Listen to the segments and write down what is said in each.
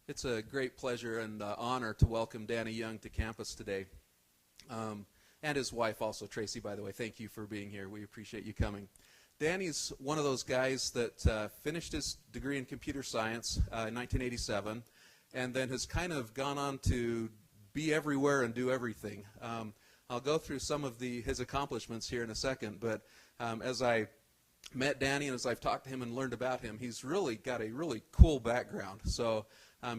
It's a great pleasure and honor to welcome Danny Young to campus today. And his wife also, Tracy, by the way. Thank you for being here. We appreciate you coming. Danny's one of those guys that finished his degree in computer science in 1987 and then has kind of gone on to be everywhere and do everything. I'll go through some of his accomplishments here in a second, but as I met Danny and as I've talked to him and learned about him, he's really got a really cool background. So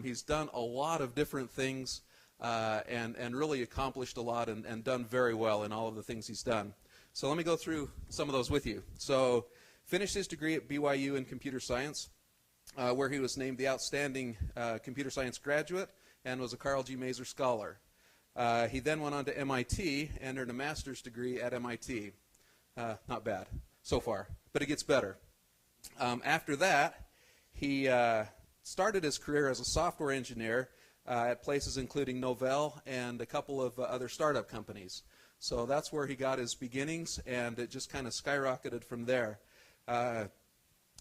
he's done a lot of different things and really accomplished a lot and done very well in all of the things he's done. So let me go through some of those with you. So finished his degree at BYU in computer science, where he was named the Outstanding Computer Science Graduate and was a Carl G. Mazur Scholar. He then went on to MIT and earned a master's degree at MIT. Not bad so far, but it gets better. After that, he started his career as a software engineer at places including Novell and a couple of other startup companies. So that's where he got his beginnings, and it just kind of skyrocketed from there.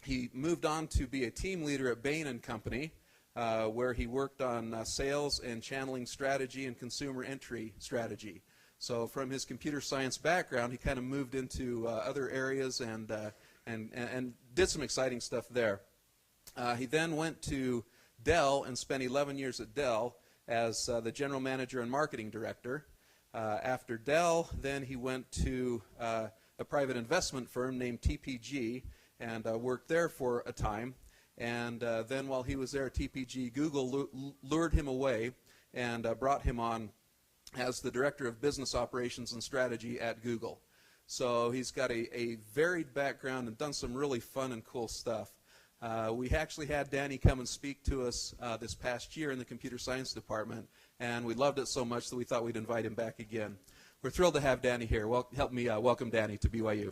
He moved on to be a team leader at Bain & Company, where he worked on sales and channeling strategy and consumer entry strategy. So from his computer science background, he kind of moved into other areas and did some exciting stuff there. He then went to Dell and spent 11 years at Dell as the general manager and marketing director. After Dell, then he went to a private investment firm named TPG and worked there for a time. And then while he was there at TPG, Google lured him away and brought him on as the director of business operations and strategy at Google. So he's got a varied background and done some really fun and cool stuff. We actually had Danny come and speak to us this past year in the computer science department, and we loved it so much that we thought we'd invite him back again. We're thrilled to have Danny here. Help me welcome Danny to BYU.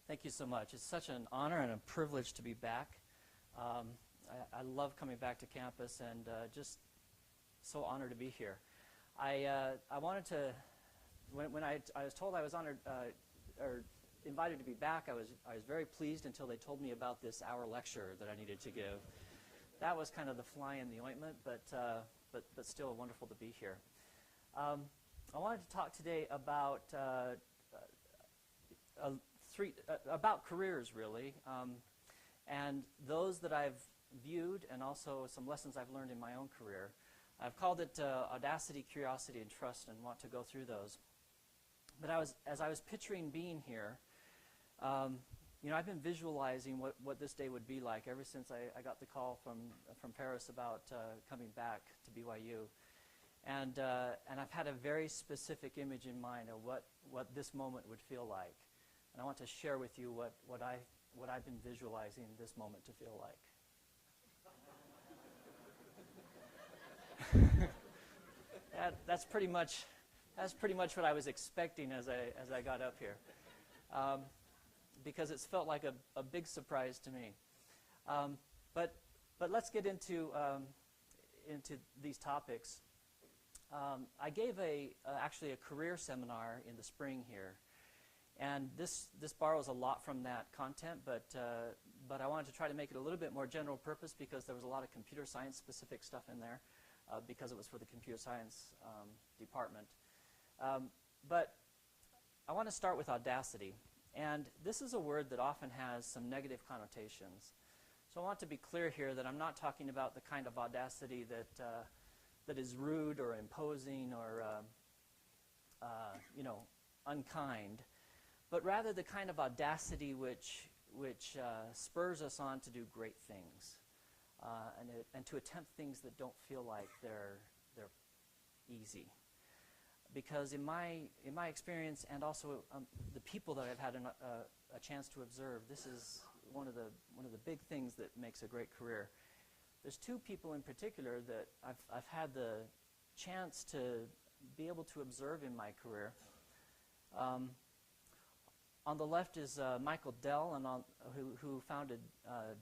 Thank you so much. It's such an honor and a privilege to be back. I love coming back to campus and just so honored to be here. I wanted to, when I was told I was honored or invited to be back, I was very pleased until they told me about this hour lecture that I needed to give. That was kind of the fly in the ointment, but still wonderful to be here. I wanted to talk today about about careers, really, and those that I've viewed and also some lessons I've learned in my own career. I've called it Audacity, Curiosity, and Trust, and want to go through those. But as I was picturing being here, I've been visualizing what this day would be like ever since I got the call from Paris about coming back to BYU. And I've had a very specific image in mind of what this moment would feel like. And I want to share with you what I've been visualizing this moment to feel like. That's pretty much what I was expecting as I got up here, because it's felt like a big surprise to me. But let's get into these topics. I gave actually a career seminar in the spring here, and this borrows a lot from that content, but I wanted to try to make it a little bit more general purpose because there was a lot of computer science specific stuff in there. Because it was for the computer science department. But I want to start with Audacity. And this is a word that often has some negative connotations. So I want to be clear here that I'm not talking about the kind of audacity that is rude or imposing or unkind, but rather the kind of audacity which spurs us on to do great things. And to attempt things that don't feel like they're easy, because in my experience and also the people that I've had a chance to observe, this is one of the big things that makes a great career. There's two people in particular that I've had the chance to be able to observe in my career. On the left is Michael Dell, and who founded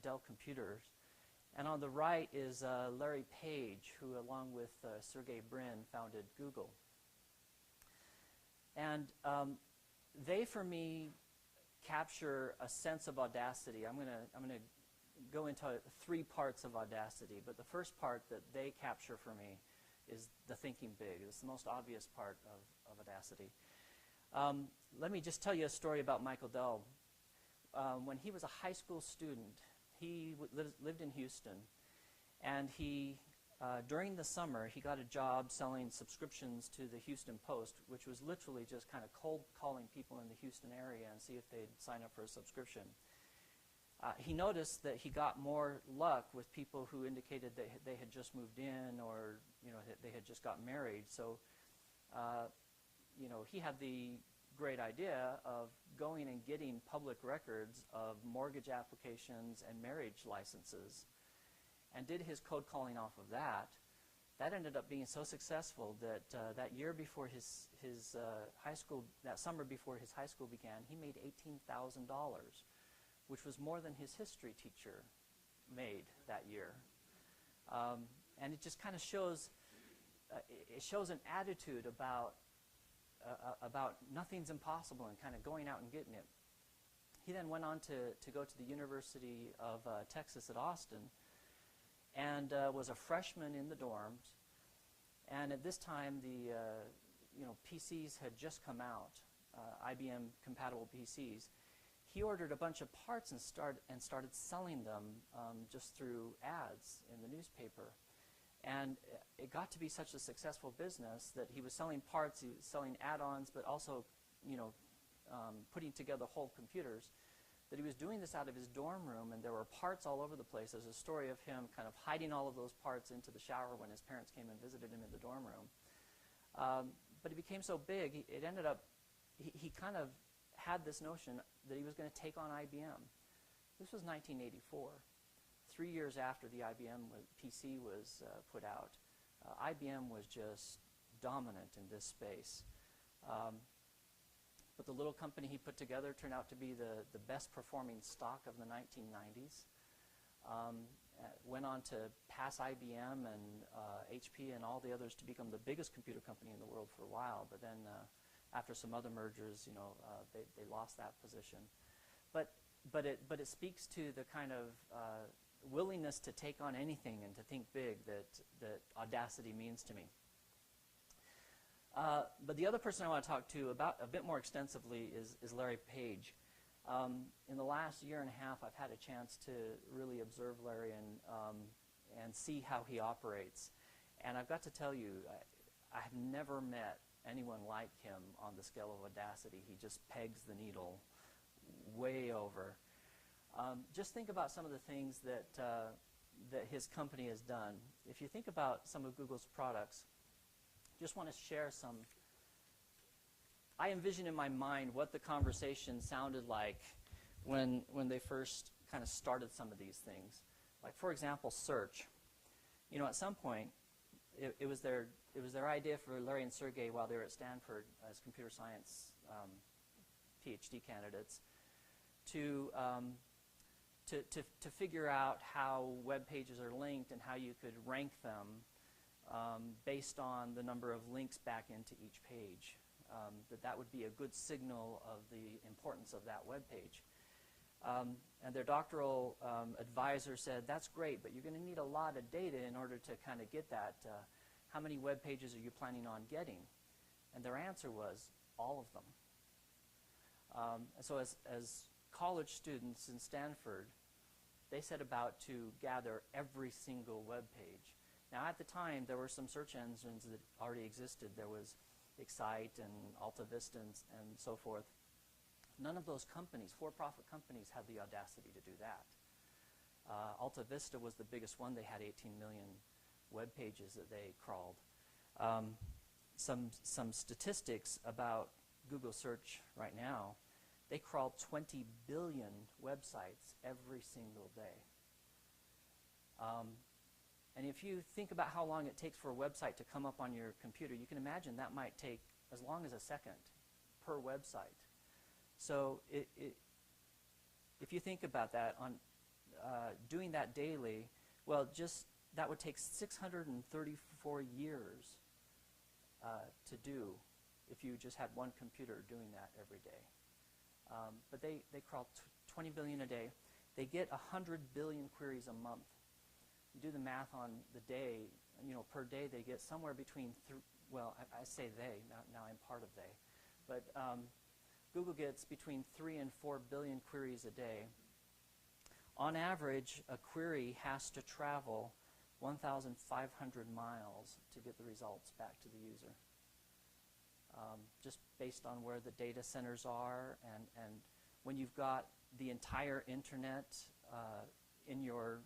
Dell Computers. And on the right is Larry Page, who, along with Sergey Brin, founded Google. And they, for me, capture a sense of Audacity. I'm gonna go into 3 parts of Audacity, but the first part that they capture for me is the thinking big. It's the most obvious part of Audacity. Let me just tell you a story about Michael Dell. When he was a high school student, he lived in Houston, and during the summer, he got a job selling subscriptions to the Houston Post, which was literally just kind of cold calling people in the Houston area and see if they'd sign up for a subscription. He noticed that he got more luck with people who indicated that they had just moved in, or they had just got married. So he had the great idea of going and getting public records of mortgage applications and marriage licenses, and did his cold calling off of that. That ended up being so successful that that year before his high school, that summer before his high school began, he made $18,000, which was more than his history teacher made that year. And it just kind of shows, it shows an attitude about nothing's impossible and kind of going out and getting it. He then went on to go to the University of Texas at Austin, and was a freshman in the dorms. And at this time, the PCs had just come out, IBM compatible PCs. He ordered a bunch of parts and started selling them just through ads in the newspaper. And it got to be such a successful business that he was selling parts, he was selling add-ons, but also putting together whole computers, that he was doing this out of his dorm room, and there were parts all over the place. There's a story of him kind of hiding all of those parts into the shower when his parents came and visited him in the dorm room. But it became so big, it ended up, he kind of had this notion that he was going to take on IBM. This was 1984. 3 years after the IBM PC was put out, IBM was just dominant in this space. But the little company he put together turned out to be the best performing stock of the 1990s. Went on to pass IBM and HP and all the others to become the biggest computer company in the world for a while. But then after some other mergers, they lost that position. But it speaks to the kind of willingness to take on anything and to think big that Audacity means to me. But the other person I want to talk to about a bit more extensively is Larry Page. In the last year and a half, I've had a chance to really observe Larry and see how he operates. And I've got to tell you, I have never met anyone like him on the scale of Audacity. He just pegs the needle way over. Just think about some of the things that his company has done. If you think about some of Google's products, just want to share some. I envision in my mind what the conversation sounded like when they first kind of started some of these things. Like, for example, search. At some point, it was their idea for Larry and Sergey while they were at Stanford as computer science PhD candidates to figure out how web pages are linked and how you could rank them based on the number of links back into each page. That would be a good signal of the importance of that web page. And their doctoral advisor said, that's great, but you're going to need a lot of data in order to kind of get that. How many web pages are you planning on getting? And their answer was, all of them. So as college students in Stanford, they set about to gather every single web page. Now, at the time, there were some search engines that already existed. There was Excite and AltaVista and so forth. None of those companies, for-profit companies, had the audacity to do that. AltaVista was the biggest one. They had 18 million web pages that they crawled. Some statistics about Google search right now, they crawl 20 billion websites every single day. And if you think about how long it takes for a website to come up on your computer, you can imagine that might take as long as a second per website. So if you think about that, on doing that daily, well, just that would take 634 years to do if you just had one computer doing that every day. But they crawl 20 billion a day. They get 100 billion queries a month. You do the math on the day, per day they get somewhere between, I say they, now I'm part of they, but Google gets between 3 and 4 billion queries a day. On average, a query has to travel 1,500 miles to get the results back to the user. Just based on where the data centers are, and when you've got the entire internet in your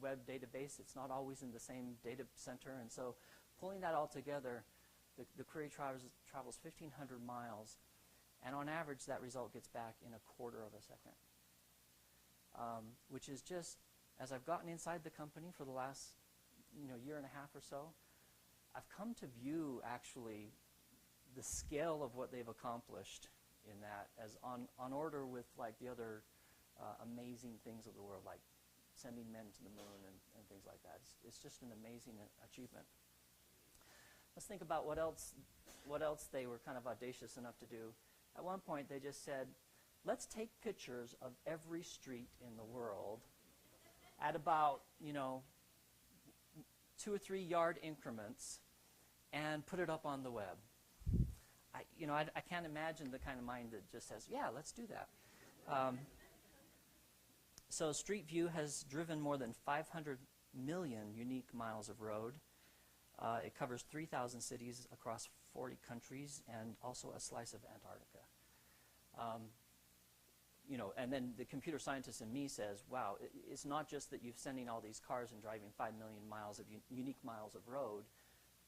web database, it's not always in the same data center, and so pulling that all together, the query travels 1,500 miles, and on average that result gets back in a quarter of a second, which is just, as I've gotten inside the company for the last year and a half or so, I've come to view actually the scale of what they've accomplished in that as on order with like the other amazing things of the world, like sending men to the moon and things like that. It's just an amazing achievement. Let's think about what else they were kind of audacious enough to do. At one point they just said, let's take pictures of every street in the world at about 2 or 3 yard increments and put it up on the web. I can't imagine the kind of mind that just says, yeah, let's do that. So Street View has driven more than 500 million unique miles of road. It covers 3,000 cities across 40 countries and also a slice of Antarctica. And then the computer scientist in me says, wow, it's not just that you're sending all these cars and driving 5 million miles of unique miles of road,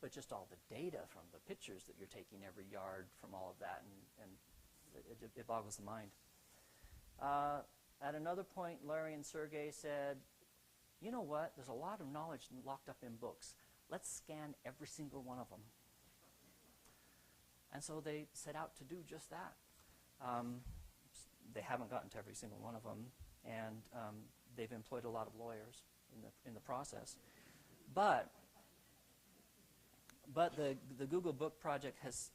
but just all the data from the pictures that you're taking every yard from all of that, and it boggles the mind. At another point, Larry and Sergey said, you know what, there's a lot of knowledge locked up in books. Let's scan every single one of them. And so they set out to do just that. They haven't gotten to every single one of them, and they've employed a lot of lawyers in the process. But the Google Book Project has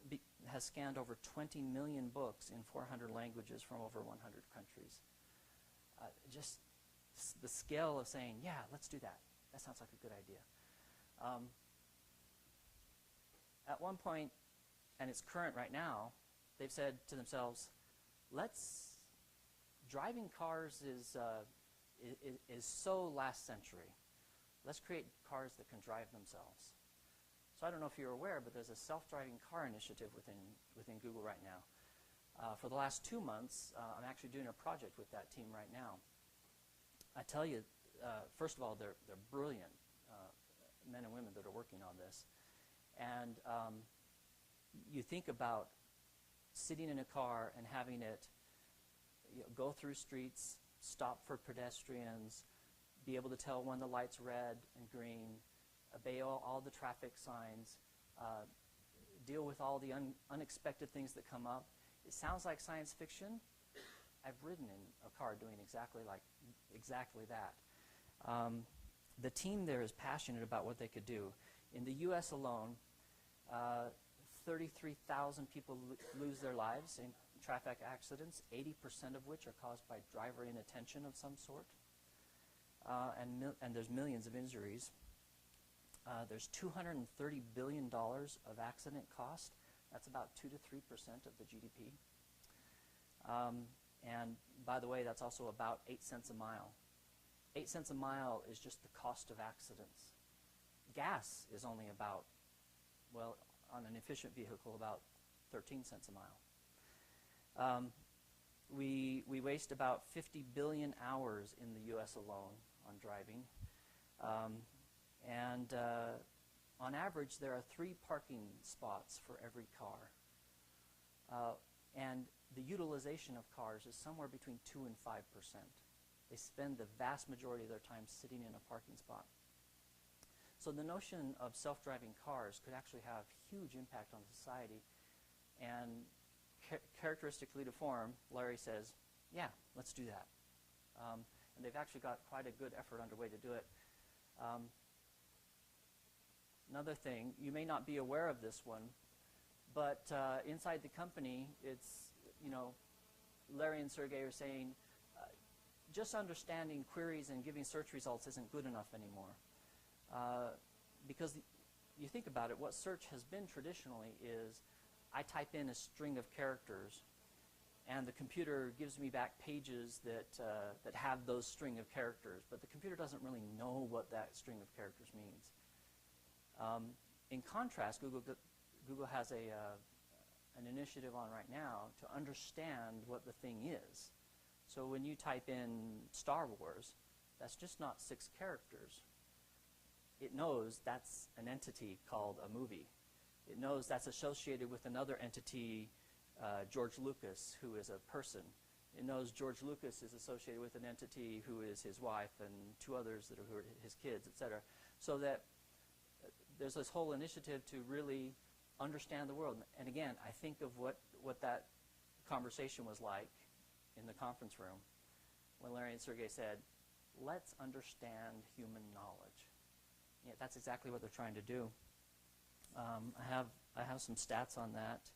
scanned over 20 million books in 400 languages from over 100 countries. Just the scale of saying, yeah, let's do that. That sounds like a good idea. At one point, and it's current right now, they've said to themselves, driving cars is so last century. Let's create cars that can drive themselves. So I don't know if you're aware, but there's a self-driving car initiative within Google right now. For the last 2 months, I'm actually doing a project with that team right now. I tell you, first of all, they're brilliant men and women that are working on this. And you think about sitting in a car and having it go through streets, stop for pedestrians, be able to tell when the light's red and green, obey all the traffic signs, deal with all the unexpected things that come up. It sounds like science fiction. I've ridden in a car doing exactly that. The team there is passionate about what they could do. In the U.S. alone, 33,000 people lose their lives in traffic accidents, 80% of which are caused by driver inattention of some sort. And there's millions of injuries. There's $230 billion of accident cost. That's about 2 to 3% of the GDP. And by the way, that's also about 8 cents a mile. 8 cents a mile is just the cost of accidents. Gas is only about, well, on an efficient vehicle, about 13 cents a mile. We waste about 50 billion hours in the U.S. alone on driving. And on average, there are 3 parking spots for every car. And the utilization of cars is somewhere between 2 and 5%. They spend the vast majority of their time sitting in a parking spot. So the notion of self-driving cars could actually have huge impact on society. And characteristically to form, Larry says, yeah, let's do that. And they've actually got quite a good effort underway to do it. Another thing, you may not be aware of this one, But inside the company, it's, Larry and Sergey are saying, just understanding queries and giving search results isn't good enough anymore. Because you think about it, what search has been traditionally is I type in a string of characters, and the computer gives me back pages that have those string of characters, but the computer doesn't really know what that string of characters means. In contrast, Google has an initiative on right now to understand what the thing is. So when you type in Star Wars, that's just not 6 characters. It knows that's an entity called a movie. It knows that's associated with another entity, George Lucas, who is a person. It knows George Lucas is associated with an entity who is his wife and 2 others that are his kids, etc. So that there's this whole initiative to really understand the world. And again, I think of what that conversation was like in the conference room when Larry and Sergey said, let's understand human knowledge. Yeah, that's exactly what they're trying to do. I have some stats on that.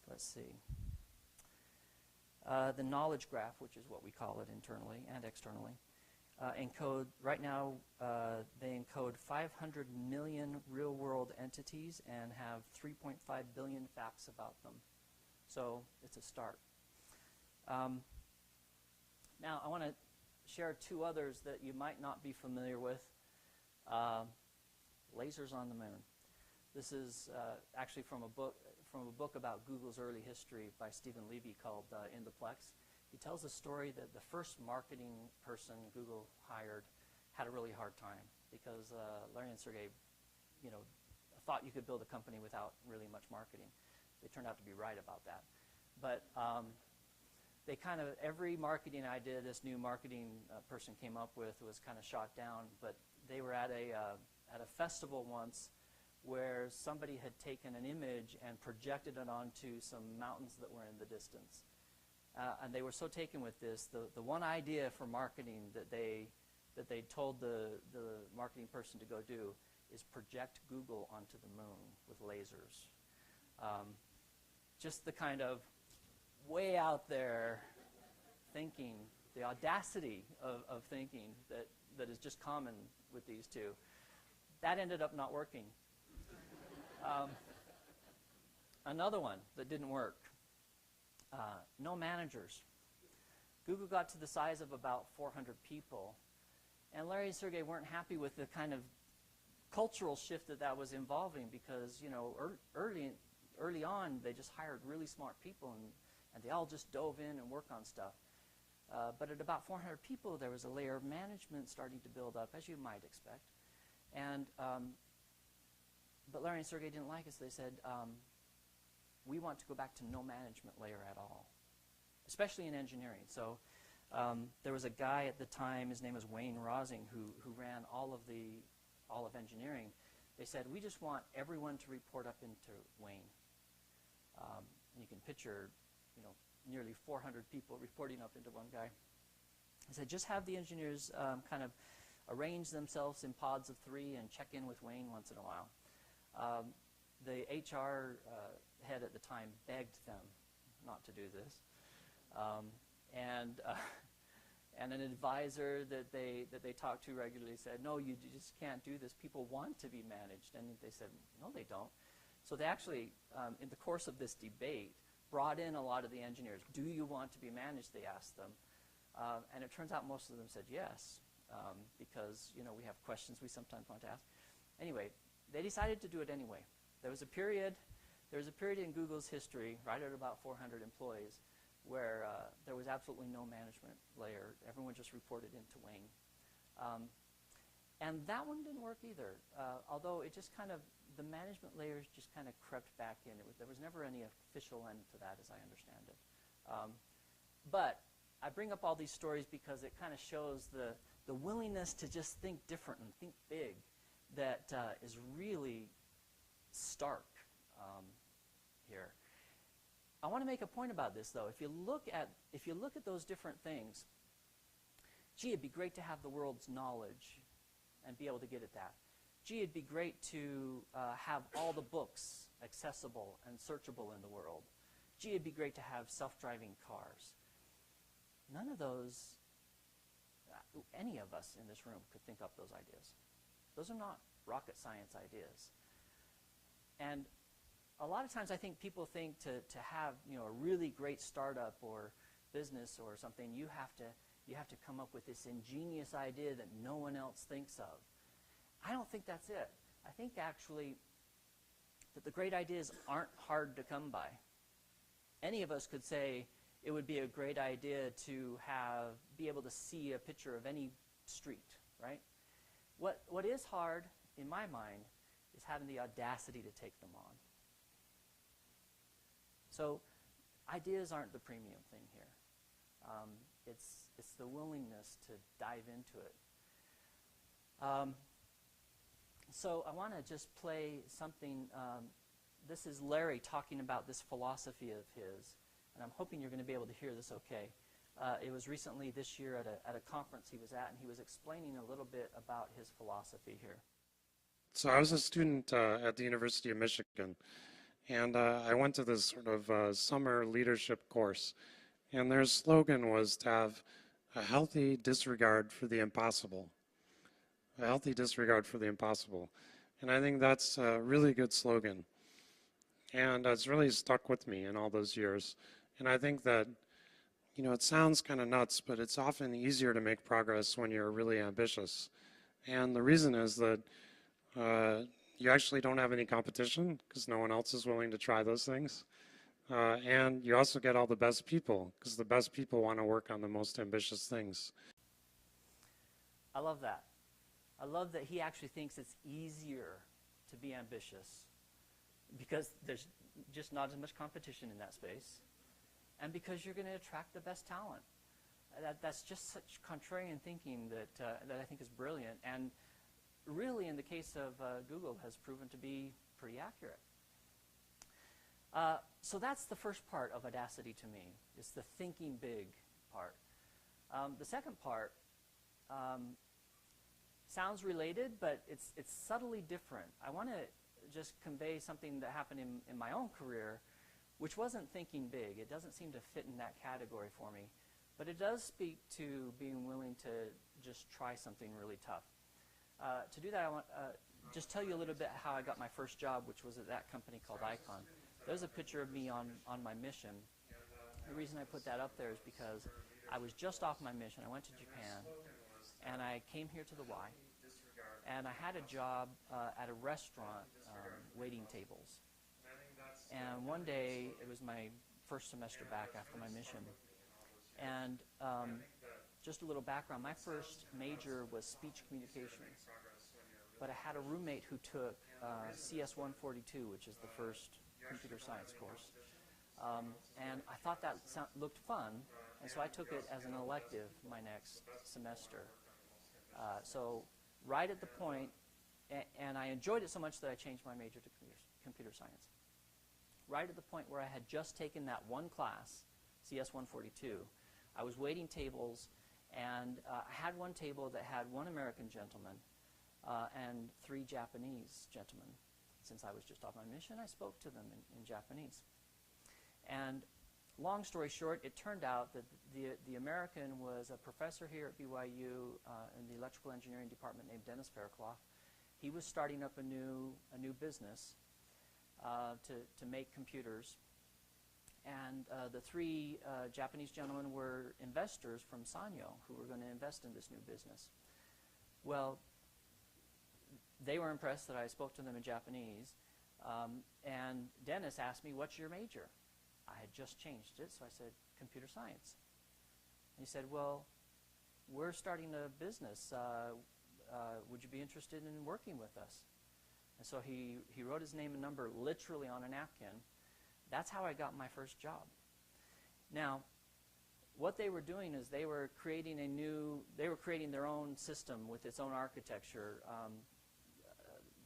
Let's see. The knowledge graph, which is what we call it internally and externally, right now they encode 500 million real-world entities and have 3.5 billion facts about them. So it's a start. Now I want to share 2 others that you might not be familiar with. Lasers on the moon. This is actually from a book about Google's early history by Stephen Levy called In the Plex. He tells a story that the first marketing person Google hired had a really hard time because Larry and Sergey, thought you could build a company without really much marketing. They turned out to be right about that. But they every marketing idea this new marketing person came up with was kind of shot down. But they were at a festival once where somebody had taken an image and projected it onto some mountains that were in the distance. And they were so taken with this, the one idea for marketing that they told the marketing person to go do is project Google onto the moon with lasers. Just the kind of way out there thinking, the audacity of thinking that is just common with these 2. That ended up not working. Another one that didn't work. No managers. Google got to the size of about 400 people, and Larry and Sergey weren't happy with the kind of cultural shift that was involving because, early on they just hired really smart people and they all just dove in and worked on stuff. But at about 400 people, there was a layer of management starting to build up, as you might expect. And but Larry and Sergey didn't like us. They said, we want to go back to no management layer at all, especially in engineering. So there was a guy at the time, his name was Wayne Rosing, who ran all of engineering. They said, we just want everyone to report up into Wayne. And you can picture, nearly 400 people reporting up into one guy. He said, just have the engineers kind of arrange themselves in pods of 3 and check in with Wayne once in a while. The HR head at the time begged them not to do this, and an advisor that they talked to regularly said, no, you just can't do this. People want to be managed. And they said, no, they don't. So they actually, in the course of this debate, brought in a lot of the engineers. Do you want to be managed, they asked them. And it turns out most of them said yes, because we have questions we sometimes want to ask. Anyway, they decided to do it anyway. There was a period in Google's history, right at about 400 employees, where there was absolutely no management layer. Everyone just reported into Wayne. And that one didn't work either, although it just kind of, the management layers just kind of crept back in. There was never any official end to that, as I understand it. But I bring up all these stories because it kind of shows the willingness to just think different and think big that is really stark here. I want to make a point about this, though. If you look at those different things, gee, it'd be great to have the world's knowledge and be able to get at that. Gee, it'd be great to have all the books accessible and searchable in the world. Gee, it'd be great to have self-driving cars. None of those, any of us in this room could think up those ideas. Those are not rocket science ideas. And a lot of times I think people think to have, you know, a really great startup or business or something, you have to come up with this ingenious idea that no one else thinks of. I don't think that's it. I think actually that the great ideas aren't hard to come by. Any of us could say it would be a great idea to be able to see a picture of any street, right? What is hard, in my mind, is having the audacity to take them on. So ideas aren't the premium thing here. It's the willingness to dive into it. So I want to just play something. This is Larry talking about this philosophy of his, and I'm hoping you're going to be able to hear this okay. It was recently this year at a conference he was at, and he was explaining a little bit about his philosophy here. So I was a student at the University of Michigan, and I went to this sort of summer leadership course, and their slogan was to have a healthy disregard for the impossible. A healthy disregard for the impossible. And I think that's a really good slogan. And it's really stuck with me in all those years. And I think that, you know, it sounds kind of nuts, but it's often easier to make progress when you're really ambitious. And the reason is that you actually don't have any competition because no one else is willing to try those things. And you also get all the best people because the best people want to work on the most ambitious things. I love that. I love that he actually thinks it's easier to be ambitious because there's just not as much competition in that space, and because you're going to attract the best talent. That's just such contrarian thinking that I think is brilliant, and really in the case of Google has proven to be pretty accurate. So that's the first part of Audacity to me. It's the thinking big part. The second part sounds related, but it's subtly different. I want to just convey something that happened in my own career, which wasn't thinking big. It doesn't seem to fit in that category for me. But it does speak to being willing to just try something really tough. To do that, I want just tell you a little bit how I got my first job, which was at that company called Icon. There's a picture of me on my mission. The reason I put that up there is because I was just off my mission. I went to Japan, and I came here to the Y, and I had a job at a restaurant waiting tables. And one day, it was my first semester back after my mission. And just a little background, my first major was speech communications. But I had a roommate who took CS 142, which is the first computer science course. And I thought that looked fun, and so I took it as an elective my next semester. So right at the point, and I enjoyed it so much that I changed my major to computer science. Right at the point where I had just taken that one class, CS 142, I was waiting tables, and I had one table that had one American gentleman and 3 Japanese gentlemen. Since I was just off my mission, I spoke to them in Japanese. And long story short, it turned out that the American was a professor here at BYU in the electrical engineering department named Dennis Fairclough. He was starting up a new business to make computers. And the 3 Japanese gentlemen were investors from Sanyo who were going to invest in this new business. Well, they were impressed that I spoke to them in Japanese. And Dennis asked me, "What's your major?" I had just changed it, so I said, "Computer science." And he said, "Well, we're starting a business. Would you be interested in working with us?" And so he wrote his name and number literally on a napkin. That's how I got my first job. Now, what they were doing is they were creating their own system with its own architecture.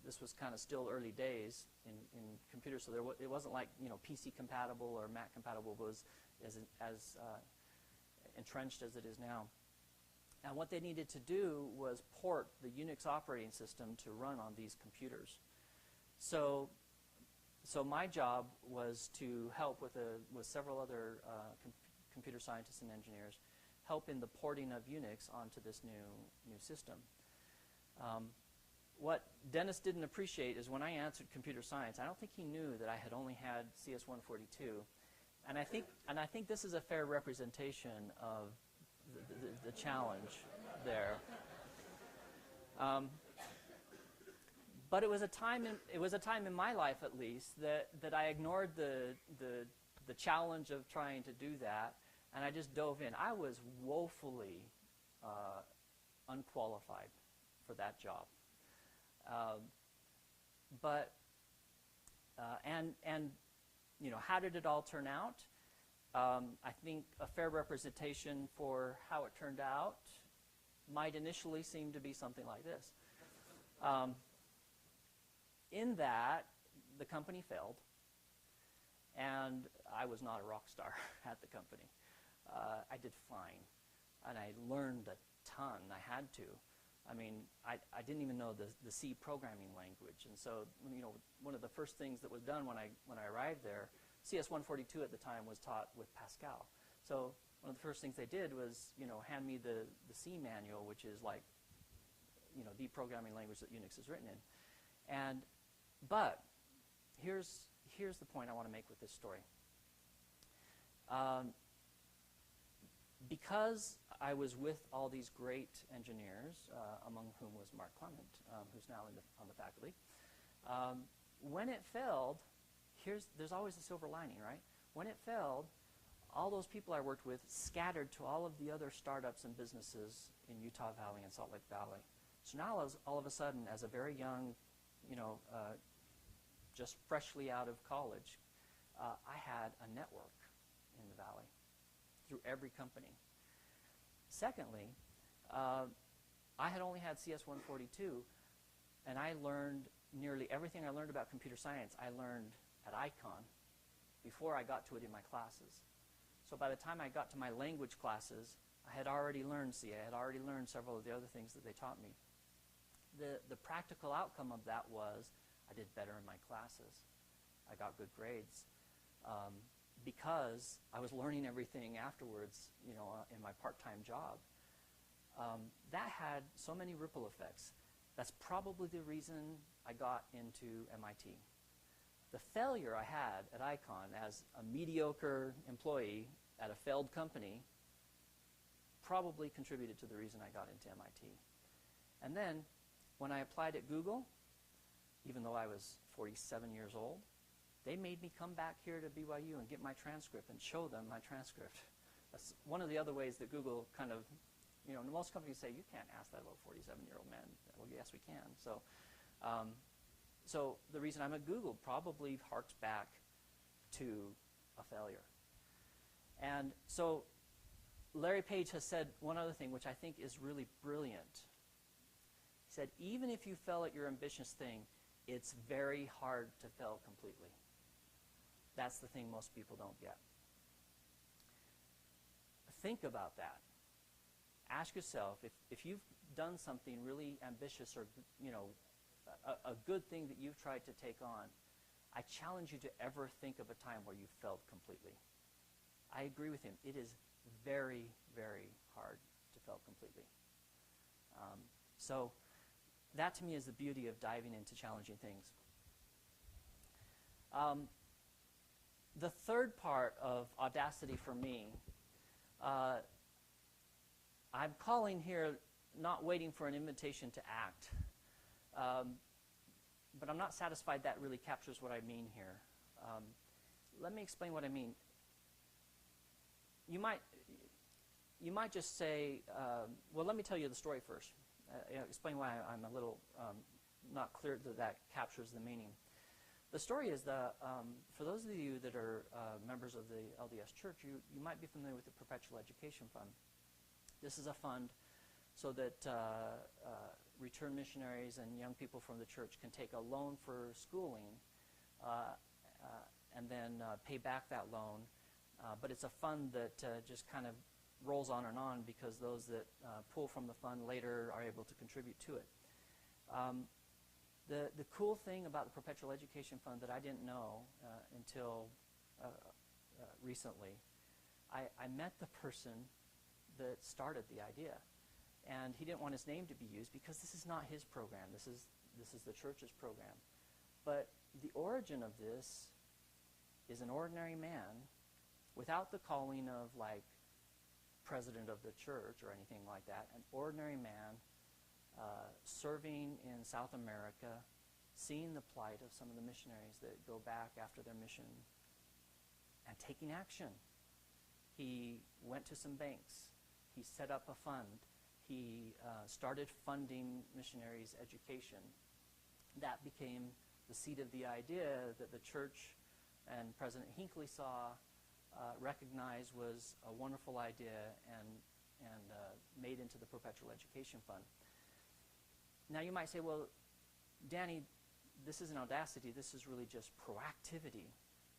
This was kind of still early days in computers, so it wasn't like, you know, PC compatible or Mac compatible was as entrenched as it is now. And what they needed to do was port the Unix operating system to run on these computers. So So my job was to help with several other computer scientists and engineers, help in the porting of Unix onto this new system. What Dennis didn't appreciate is when I answered computer science, I don't think he knew that I had only had CS142, and I think this is a fair representation of the challenge there. But it was a time in my life, at least, that I ignored the challenge of trying to do that, and I just dove in. I was woefully unqualified for that job. And you know, how did it all turn out? I think a fair representation for how it turned out might initially seem to be something like this. In that, the company failed, and I was not a rock star at the company. I did fine, and I learned a ton. I had to. I mean, I didn't even know the C programming language, and so, you know, one of the first things that was done when I arrived there, CS142 at the time was taught with Pascal. So one of the first things they did was, you know, hand me the C manual, which is like, you know, the programming language that Unix is written in. But here's the point I want to make with this story. Because I was with all these great engineers, among whom was Mark Clement, who's now on the faculty, when it failed, there's always a silver lining, right? When it failed, all those people I worked with scattered to all of the other startups and businesses in Utah Valley and Salt Lake Valley. So now all of a sudden, as a very young, you know, just freshly out of college, I had a network in the valley through every company. Secondly, I had only had CS142, and I learned nearly everything I learned about computer science I learned at Icon before I got to it in my classes. So by the time I got to my language classes, I had already learned C. I had already learned several of the other things that they taught me. The practical outcome of that was I did better in my classes. I got good grades because I was learning everything afterwards, you know, in my part-time job. That had so many ripple effects. That's probably the reason I got into MIT. The failure I had at Icon as a mediocre employee at a failed company probably contributed to the reason I got into MIT. And then when I applied at Google, even though I was 47 years old, they made me come back here to BYU and get my transcript and show them my transcript. That's one of the other ways that Google kind of, you know, most companies say, you can't ask that of a 47-year-old man. Well, yes, we can. So the reason I'm at Google probably harks back to a failure. And so Larry Page has said one other thing, which I think is really brilliant. He said, even if you fail at your ambitious thing, it's very hard to fail completely. That's the thing most people don't get. Think about that. Ask yourself, if you've done something really ambitious or, you know, a good thing that you've tried to take on, I challenge you to ever think of a time where you failed completely. I agree with him. It is very, very hard to fail completely. So that to me is the beauty of diving into challenging things. The third part of Audacity for me, I'm calling here not waiting for an invitation to act. But I'm not satisfied that really captures what I mean here. Let me explain what I mean. You might just say, well, let me tell you the story first. Explain why I'm a little not clear that captures the meaning. The story is that for those of you that are members of the LDS Church, you might be familiar with the Perpetual Education Fund. This is a fund so that returned missionaries and young people from the church can take a loan for schooling and then pay back that loan. But it's a fund that just kind of rolls on and on because those that pull from the fund later are able to contribute to it. The cool thing about the Perpetual Education Fund that I didn't know until recently, I met the person that started the idea. And he didn't want his name to be used because this is not his program. This is the church's program. But the origin of this is an ordinary man without the calling of like president of the church or anything like that. An ordinary man serving in South America, seeing the plight of some of the missionaries that go back after their mission and taking action. He went to some banks. He set up a fund. He started funding missionaries' education. That became the seed of the idea that the church and President Hinckley saw, recognized was a wonderful idea, and made into the Perpetual Education Fund. Now you might say, well, Danny, this isn't Audacity. This is really just proactivity.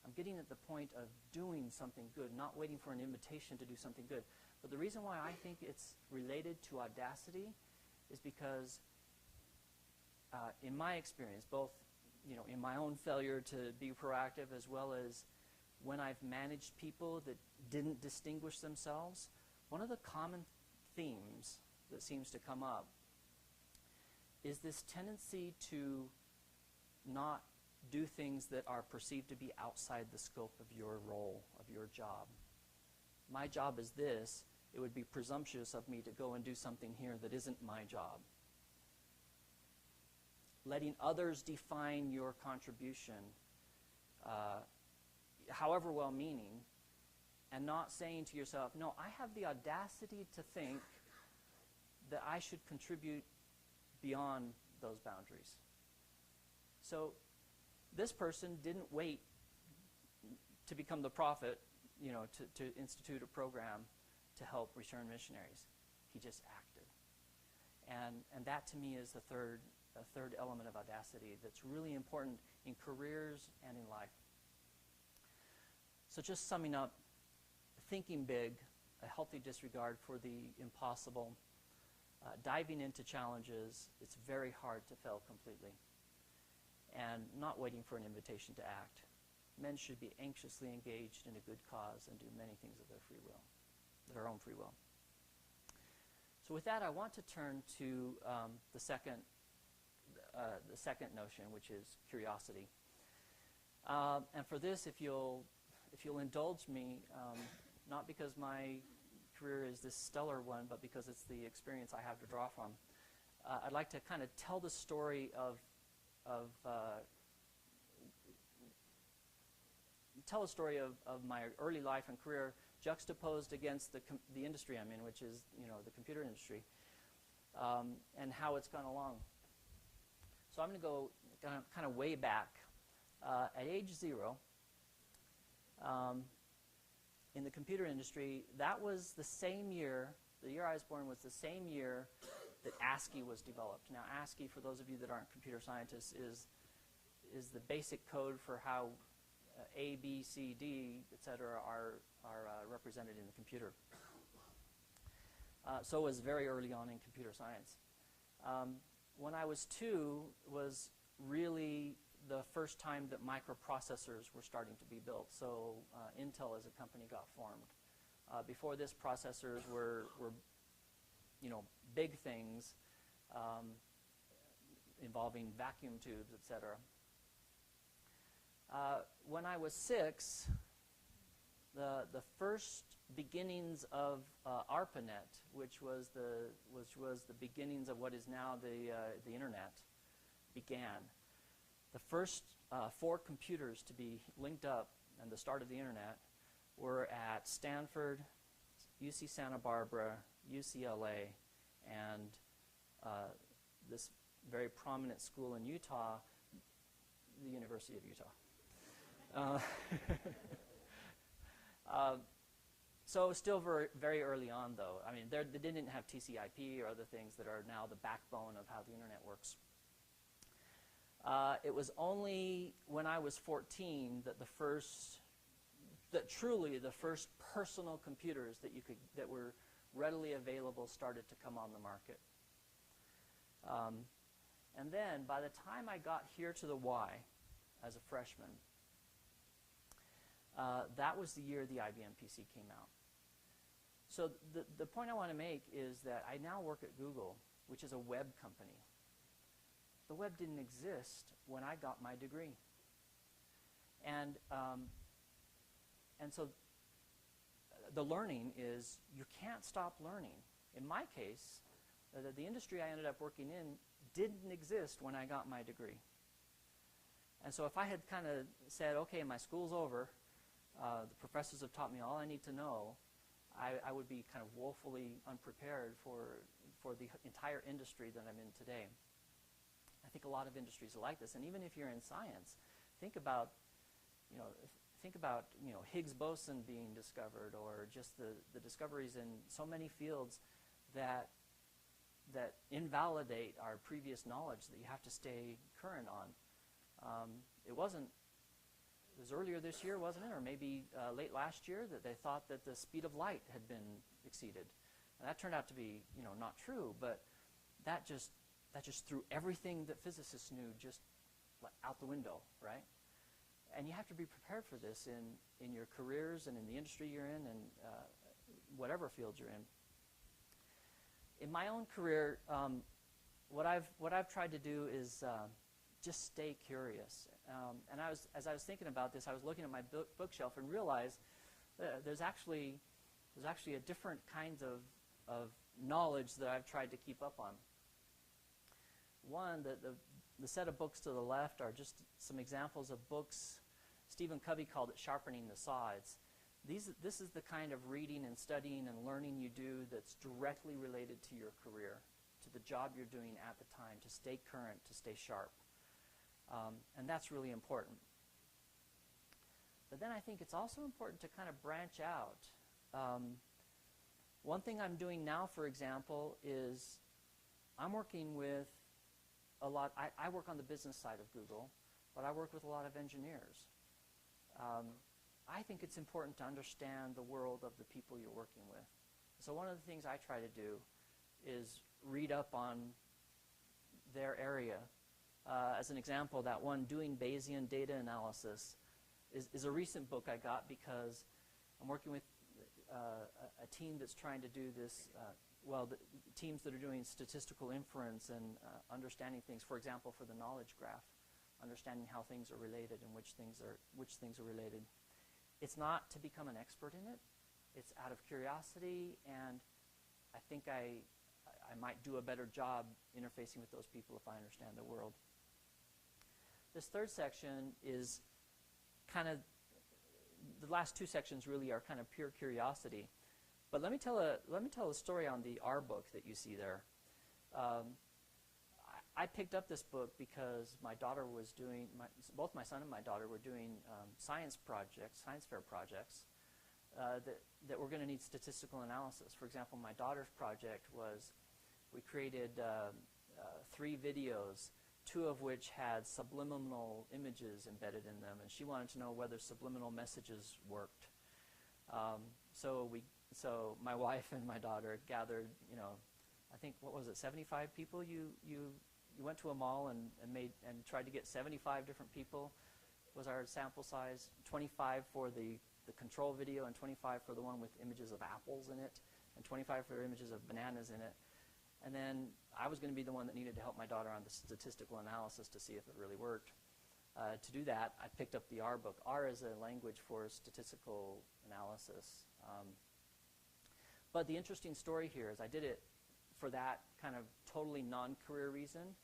I'm getting at the point of doing something good, not waiting for an invitation to do something good. But the reason why I think it's related to Audacity is because in my experience, both in my own failure to be proactive as well as when I've managed people that didn't distinguish themselves, one of the common themes that seems to come up is this tendency to not do things that are perceived to be outside the scope of your role, of your job. My job is this. It would be presumptuous of me to go and do something here that isn't my job. Letting others define your contribution, however well-meaning, and not saying to yourself, no, I have the audacity to think that I should contribute beyond those boundaries. So this person didn't wait to become the prophet, to institute a program to help return missionaries. He just acted. And that to me is the third element of audacity that's really important in careers and in life. So just summing up, thinking big, a healthy disregard for the impossible, diving into challenges, it's very hard to fail completely, and not waiting for an invitation to act. Men should be anxiously engaged in a good cause and do many things of their own free will. So with that, I want to turn to the second notion, which is curiosity. And for this, if you'll indulge me, not because my career is this stellar one, but because it's the experience I have to draw from, I'd like to kind of tell the story of my early life and career juxtaposed against the industry I'm in, which is the computer industry, and how it's gone along. So I'm going to go kind of way back. At age 0, in the computer industry, that was the same year, the year I was born was the same year that ASCII was developed. Now ASCII, for those of you that aren't computer scientists, is the basic code for how A, B, C, D, etc. are represented in the computer. So it was very early on in computer science. When I was 2 was really the first time that microprocessors were starting to be built. So Intel as a company got formed. Before this, processors were big things involving vacuum tubes, etc. When I was 6, the first beginnings of ARPANET, which was the beginnings of what is now the internet, began. The first 4 computers to be linked up and the start of the internet were at Stanford, UC Santa Barbara, UCLA, and this very prominent school in Utah, the University of Utah. So still very, very early on, though. I mean, they didn't have TCP or other things that are now the backbone of how the internet works. It was only when I was 14 that truly the first personal computers that were readily available started to come on the market. And then by the time I got here to the Y as a freshman, that was the year the IBM PC came out. So the point I want to make is that I now work at Google, which is a web company. The web didn't exist when I got my degree. And so the learning is you can't stop learning. In my case, the industry I ended up working in didn't exist when I got my degree. And so if I had kind of said, okay, my school's over, the professors have taught me all I need to know, I would be kind of woefully unprepared for the entire industry that I'm in today. I think a lot of industries are like this, and even if you're in science, think about Higgs boson being discovered, or just the discoveries in so many fields that invalidate our previous knowledge that you have to stay current on. It was earlier this year, wasn't it, or maybe late last year, that they thought that the speed of light had been exceeded. And that turned out to be, not true, but that just threw everything that physicists knew just out the window, right? And you have to be prepared for this in your careers and in the industry you're in, and whatever field you're in. In my own career, what I've tried to do is just stay curious. And as I was thinking about this, I was looking at my bookshelf and realized there's actually a different kinds of knowledge that I've tried to keep up on. One, the set of books to the left are just some examples of books. Stephen Covey called it sharpening the saws. This is the kind of reading and studying and learning you do that's directly related to your career, to the job you're doing at the time, to stay current, to stay sharp. And that's really important. But then I think it's also important to kind of branch out. One thing I'm doing now, for example, is I'm working with a lot. I work on the business side of Google, but I work with a lot of engineers. I think it's important to understand the world of the people you're working with. So one of the things I try to do is read up on their area. As an example, that one, Doing Bayesian Data Analysis, is a recent book I got because I'm working with a team that's trying to do this, the teams that are doing statistical inference and understanding things, for example, for the knowledge graph, understanding how things are related and which things are related. It's not to become an expert in it. It's out of curiosity, and I think I might do a better job interfacing with those people if I understand the world. This third section is kind of, the last two sections really are kind of pure curiosity. But let me tell a story on the R book that you see there. I picked up this book because my daughter was doing, both my son and my daughter were doing science fair projects that were going to need statistical analysis. For example, my daughter's project was, we created 3 videos, 2 of which had subliminal images embedded in them, and she wanted to know whether subliminal messages worked. So my wife and my daughter gathered, I think, what was it, 75 people? You went to a mall and tried to get 75 different people, was our sample size. 25 for the control video, and 25 for the one with images of apples in it, and 25 for images of bananas in it. And then I was going to be the one that needed to help my daughter on the statistical analysis to see if it really worked. To do that, I picked up the R book. R is a language for statistical analysis. But the interesting story here is I did it for that kind of totally non-career reason.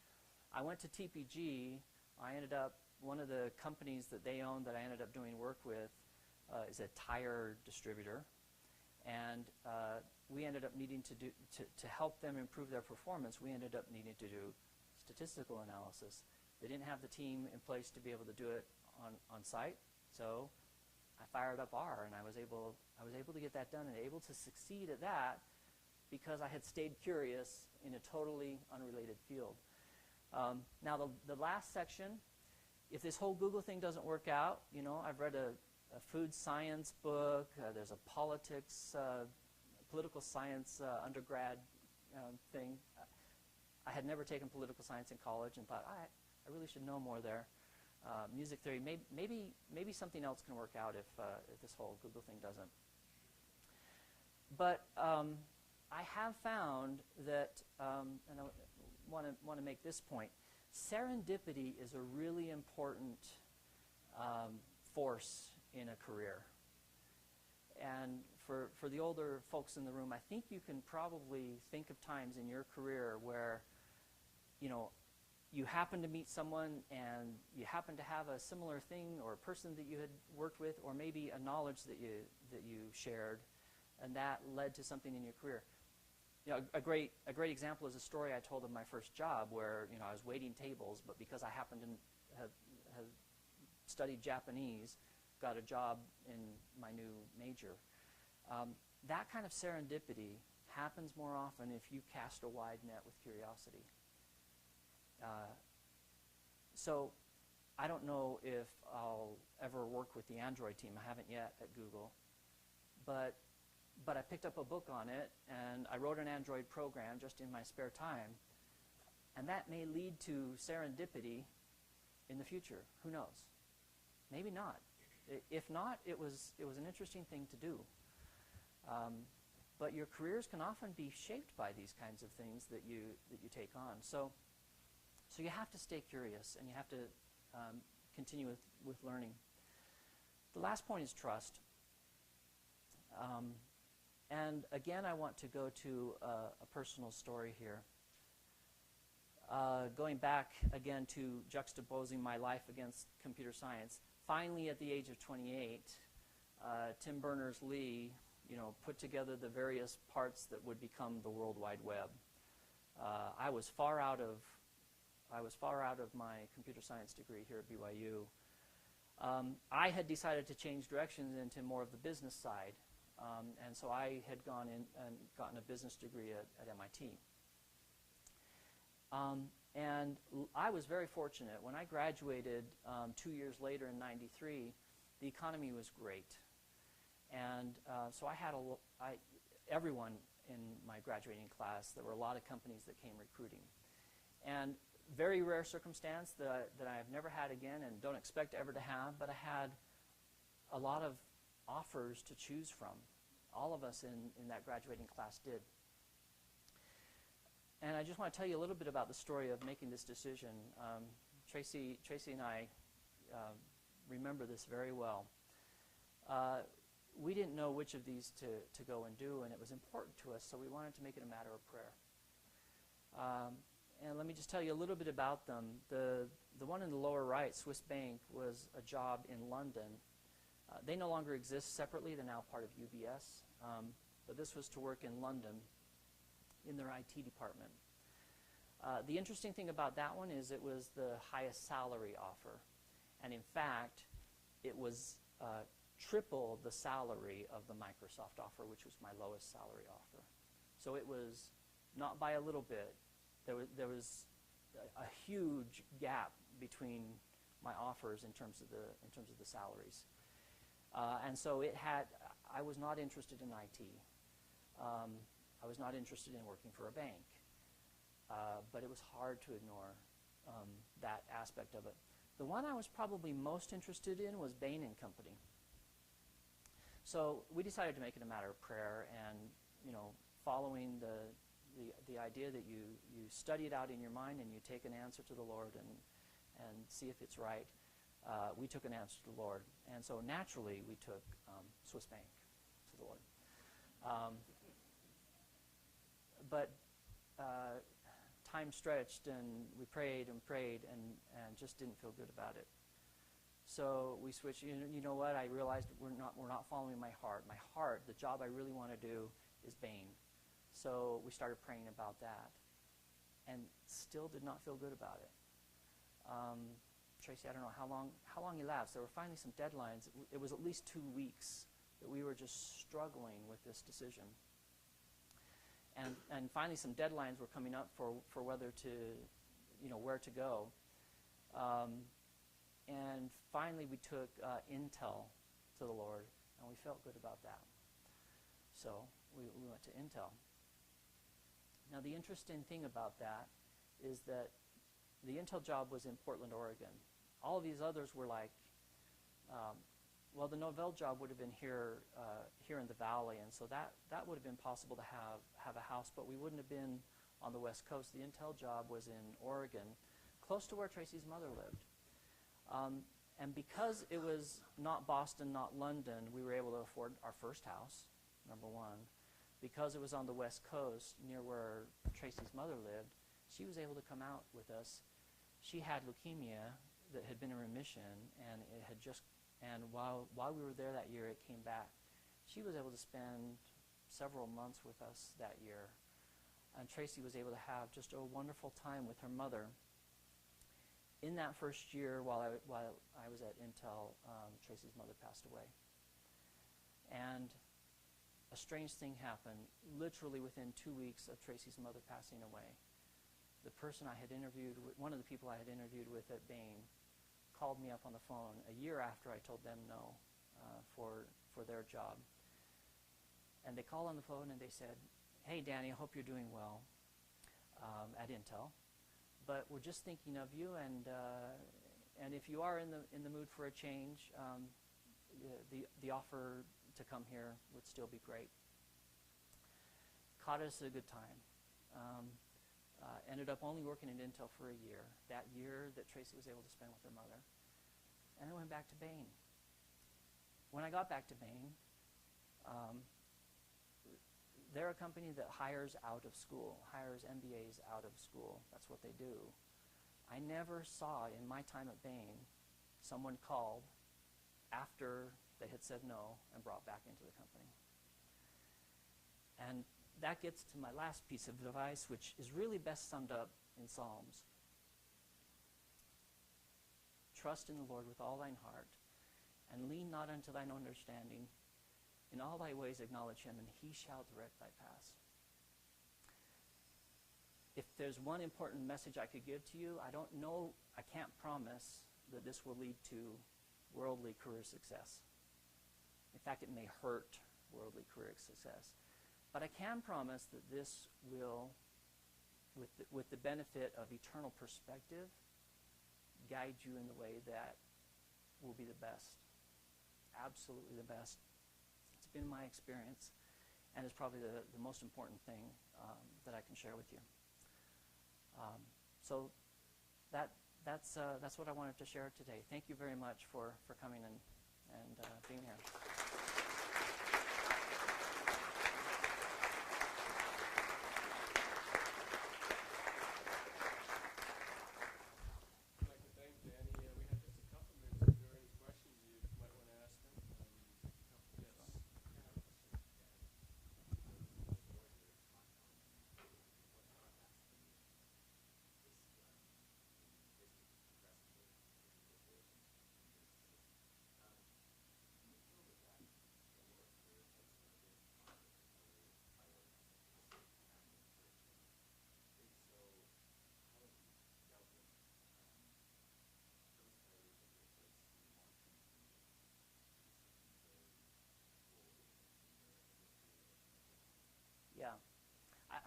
I went to TPG. I ended up, one of the companies that they own that I ended up doing work with is a tire distributor. And we ended up needing to do, to help them improve their performance, we ended up needing to do statistical analysis. They didn't have the team in place to be able to do it on site, so I fired up R, and I was able to get that done and able to succeed at that because I had stayed curious in a totally unrelated field. Now the last section, if this whole Google thing doesn't work out, I've read a food science book, there's a political science undergrad thing. I had never taken political science in college and thought, I really should know more there. Music theory, maybe something else can work out if this whole Google thing doesn't. But I have found that, and I want to make this point, serendipity is a really important force in a career. And for the older folks in the room, I think you can probably think of times in your career where, you happen to meet someone and you happen to have a similar thing or a person that you had worked with, or maybe a knowledge that you shared, and that led to something in your career. A great example is a story I told of my first job where I was waiting tables, but because I happened to have studied Japanese, got a job in my new major. That kind of serendipity happens more often if you cast a wide net with curiosity. So I don't know if I'll ever work with the Android team. I haven't yet at Google. But I picked up a book on it, and I wrote an Android program just in my spare time. And that may lead to serendipity in the future. Who knows? Maybe not. If not, it was an interesting thing to do. But your careers can often be shaped by these kinds of things that you take on. So you have to stay curious, and you have to continue with learning. The last point is trust. And again, I want to go to a personal story here. Going back again to juxtaposing my life against computer science. Finally, at the age of 28, Tim Berners-Lee, put together the various parts that would become the World Wide Web. I was far out of my computer science degree here at BYU. I had decided to change directions into more of the business side, and so I had gone in and gotten a business degree at MIT. And I was very fortunate. When I graduated 2 years later in '93, the economy was great. And so I had everyone in my graduating class. There were a lot of companies that came recruiting. And very rare circumstance that I've never had again and don't expect ever to have, but I had a lot of offers to choose from. All of us in that graduating class did. And I just want to tell you a little bit about the story of making this decision. Tracy and I remember this very well. We didn't know which of these to go and do, and it was important to us, so we wanted to make it a matter of prayer. And let me just tell you a little bit about them. The one in the lower right, Swiss Bank, was a job in London. They no longer exist separately. They're now part of UBS. But this was to work in London in their IT department. The interesting thing about that one is it was the highest salary offer. And in fact, it was triple the salary of the Microsoft offer, which was my lowest salary offer. So it was not by a little bit. There was a huge gap between my offers in terms of the salaries. And so I was not interested in IT. I was not interested in working for a bank. But it was hard to ignore that aspect of it. The one I was probably most interested in was Bain & Company. So we decided to make it a matter of prayer, and following the idea that you study it out in your mind and you take an answer to the Lord and see if it's right. We took an answer to the Lord, and so naturally we took Swiss Bank to the Lord. But time stretched, and we prayed and prayed, and just didn't feel good about it. So we switched. You know what? I realized we're not following my heart. My heart, the job I really want to do, is Bain. So we started praying about that, and still did not feel good about it. Tracy, I don't know how long elapsed. There were finally some deadlines. It was at least 2 weeks that we were just struggling with this decision. And finally some deadlines were coming up for whether to, where to go. And finally we took Intel to the Lord, and we felt good about that. So we went to Intel. Now the interesting thing about that is that the Intel job was in Portland, Oregon. All of these others were like, well, the Novell job would have been here in the valley, and so that would have been possible to have a house, but we wouldn't have been on the West Coast. The Intel job was in Oregon, close to where Tracy's mother lived. And because it was not Boston, not London, we were able to afford our first house, number one. Because it was on the West Coast, near where Tracy's mother lived, she was able to come out with us. She had leukemia that had been in remission, and it had just, and while we were there that year, it came back. She was able to spend several months with us that year, and Tracy was able to have just a wonderful time with her mother. In that first year, while I was at Intel, Tracy's mother passed away. And a strange thing happened. Literally within 2 weeks of Tracy's mother passing away, the person I had interviewed, one of the people I had interviewed with at Bain, called me up on the phone a year after I told them no for their job. And they called on the phone and they said, "Hey, Danny, I hope you're doing well at Intel. But we're just thinking of you, and if you are in the mood for a change, the offer to come here would still be great." Caught us at a good time. Ended up only working at Intel for a year, that year that Tracy was able to spend with her mother. And I went back to Bain. When I got back to Bain, they're a company that hires out of school, hires MBAs out of school. That's what they do. I never saw in my time at Bain someone called after they had said no and brought back into the company. And that gets to my last piece of advice, which is really best summed up in Psalms. Trust in the Lord with all thine heart, and lean not unto thine own understanding. In all thy ways acknowledge him, and he shall direct thy paths. If there's one important message I could give to you, I don't know, I can't promise that this will lead to worldly career success. In fact, it may hurt worldly career success. But I can promise that this will, with the benefit of eternal perspective, guide you in the way that will be the best, absolutely the best. It's been my experience, and it's probably the most important thing that I can share with you. So that's what I wanted to share today. Thank you very much for coming and being here. Yeah,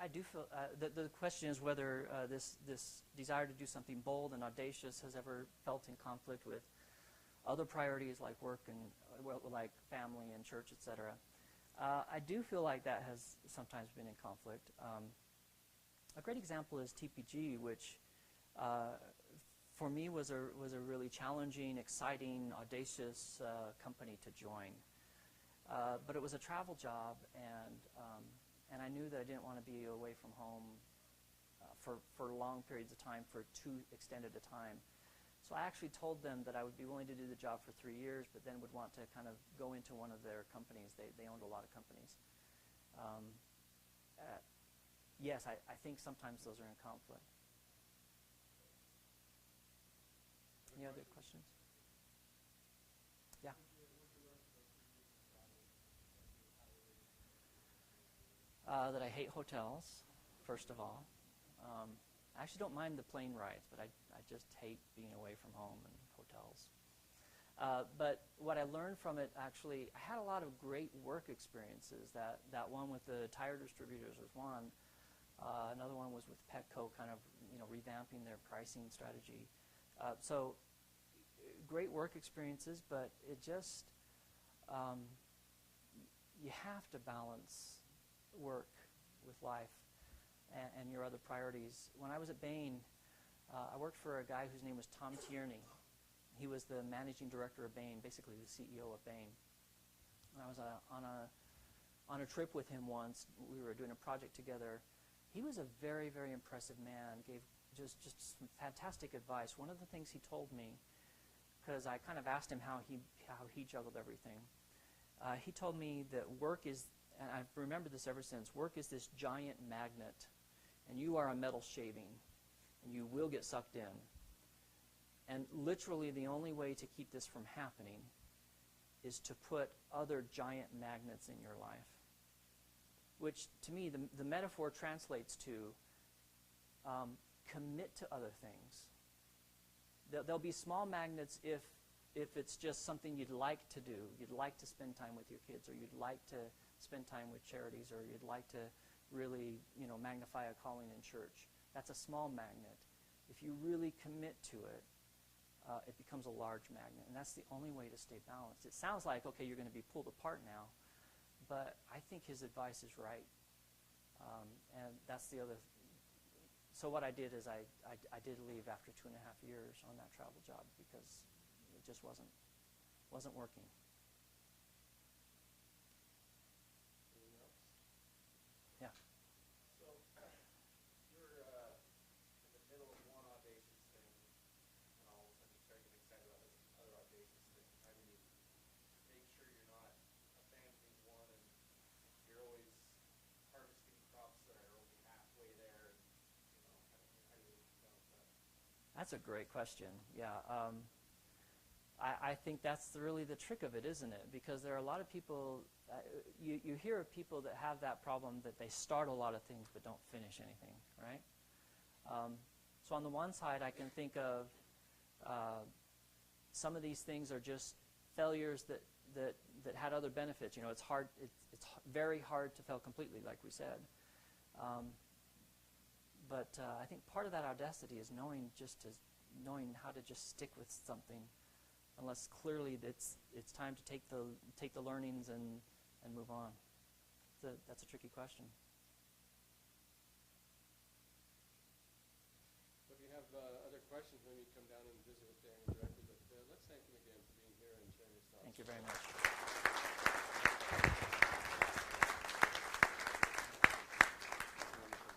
I do feel the question is whether this desire to do something bold and audacious has ever felt in conflict with other priorities like work and like family and church, etc. I do feel like that has sometimes been in conflict. A great example is TPG, which for me was a really challenging, exciting, audacious company to join. But it was a travel job, and I knew that I didn't want to be away from home for long periods of time, for too extended a time. So I actually told them that I would be willing to do the job for 3 years, but then would want to kind of go into one of their companies. They owned a lot of companies. Yes, I think sometimes those are in conflict. Any other questions? Yeah. That I hate hotels, first of all. I actually don't mind the plane rides, but I just hate being away from home and hotels. But what I learned from it, actually, I had a lot of great work experiences. That one with the tire distributors was one. Another one was with Petco, kind of revamping their pricing strategy. So great work experiences, but it just you have to balance work with life and your other priorities. When I was at Bain, I worked for a guy whose name was Tom Tierney. He was the managing director of Bain, basically the CEO of Bain. And I was on a trip with him once. We were doing a project together. He was a very, very impressive man, gave just some fantastic advice. One of the things he told me, because I kind of asked him how he juggled everything, he told me that work is, and I've remembered this ever since, work is this giant magnet, and you are a metal shaving, and you will get sucked in. And literally the only way to keep this from happening is to put other giant magnets in your life. Which, to me, the metaphor translates to commit to other things. There'll be small magnets if it's just something you'd like to do. You'd like to spend time with your kids, or you'd like to spend time with charities, or you'd like to really, magnify a calling in church. That's a small magnet. If you really commit to it, it becomes a large magnet, and that's the only way to stay balanced. It sounds like, okay, you're going to be pulled apart now, but I think his advice is right. And that's the other. So what I did is I did leave after 2.5 years on that travel job because it just wasn't working. Anything else? Yeah. So you're in the middle of one audacious thing, and all of a sudden you start getting excited about this other audacious thing. How do you make sure you're not abandoning one and you're always harvesting crops that are only halfway there? And, how do you balance that? That's a great question. Yeah. I think that's really the trick of it, isn't it? Because there are a lot of people, you hear of people that have that problem, that they start a lot of things but don't finish anything, right? So on the one side, I can think of some of these things are just failures that had other benefits. It's hard. It's very hard to fail completely, like we said. But I think part of that audacity is knowing how to just stick with something, unless clearly it's time to take the learnings and move on. That's a tricky question. So if you have other questions, maybe come down and visit with Danny directly. But let's thank him again for being here and sharing his thoughts. Thank you very much.